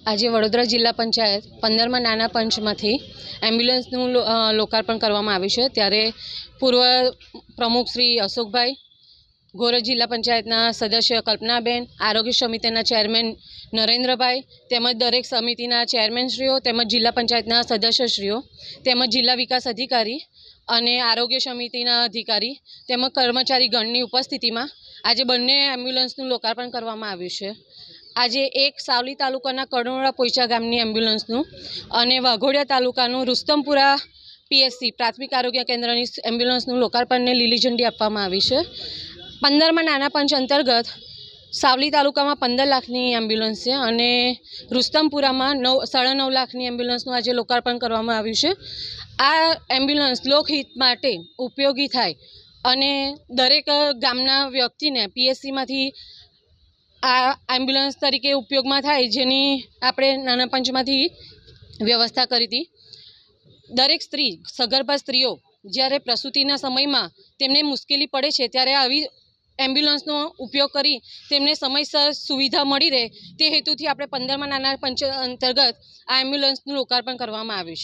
આજે વડોદરા જિલ્લા પંચાયત 15મા નાના પંચમાંથી એમ્બ્યુલન્સનું લોકાર્પણ કરવામાં આવ્યું છે। ત્યારે પૂર્વ પ્રમુખ શ્રી અશોકભાઈ, ગોરજ જિલ્લા પંચાયતના સદસ્ય કલ્પનાબેન, આરોગ્ય સમિતિના ચેરમેન નરેન્દ્રભાઈ તેમજ દરેક સમિતિના ચેરમેનશ્રીઓ તેમજ જિલ્લા પંચાયતના સદસ્યશ્રીઓ તેમજ જિલ્લા વિકાસ અધિકારી અને આરોગ્ય સમિતિના અધિકારી તેમજ કર્મચારીગણની ઉપસ્થિતિમાં આજે બંને એમ્બ્યુલન્સનું લોકાર્પણ કરવામાં આવ્યું છે। આજે એક સાવલી તાલુકાના કડોરા પોઈચા ગામની એમ્બ્યુલન્સનું અને વાઘોડિયા તાલુકાનું રુસ્તમપુરા પીએસસી પ્રાથમિક આરોગ્ય કેન્દ્રની એમ્બ્યુલન્સનું લોકાર્પણને લીલી ઝંડી આપવામાં આવી છે। 15મા નાના પંચ અંતર્ગત સાવલી તાલુકામાં 15 લાખની એમ્બ્યુલન્સ છે અને રુસ્તમપુરામાં 9.5 લાખની એમ્બ્યુલન્સનું આજે લોકાર્પણ કરવામાં આવ્યું છે। આ એમ્બ્યુલન્સ લોકહિત માટે ઉપયોગી થાય અને દરેક ગામના વ્યક્તિને પીએસસીમાંથી આ એમ્બ્યુલન્સ તરીકે ઉપયોગમાં થાય, જેની આપણે નાના પંચમાંથી વ્યવસ્થા કરી હતી। દરેક સ્ત્રી, સગર્ભા સ્ત્રીઓ જ્યારે પ્રસૂતિના સમયમાં તેમને મુશ્કેલી પડે છે ત્યારે આવી એમ્બ્યુલન્સનો ઉપયોગ કરી તેમને સમયસર સુવિધા મળી રહે તે હેતુથી આપણે 15મા નાના પંચ અંતર્ગત આ એમ્બ્યુલન્સનું લોકાર્પણ કરવામાં આવ્યું છે।